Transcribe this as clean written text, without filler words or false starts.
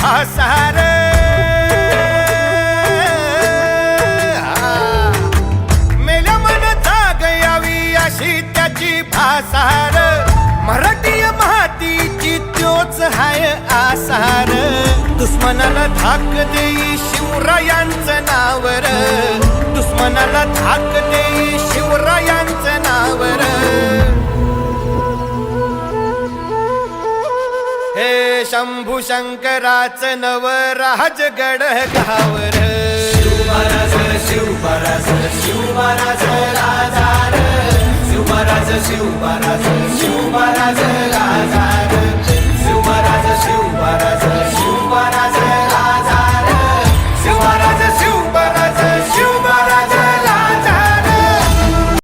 भासार मेल्या मन जाग यावी अशी त्याची भासार मराठी मातीची त्योच हाय आसार दुश्मनाला धाक देई शिवरायांचं नावर दुश्मनाला धाक देई शिवरायांचं नावर हे शंभू शंकराचं नव राजगड गावर शिवमहाराज शिवमहाराज शिवमहाराज राजा रे शिवमहाराज शिवमहाराज शिवमहाराज राजा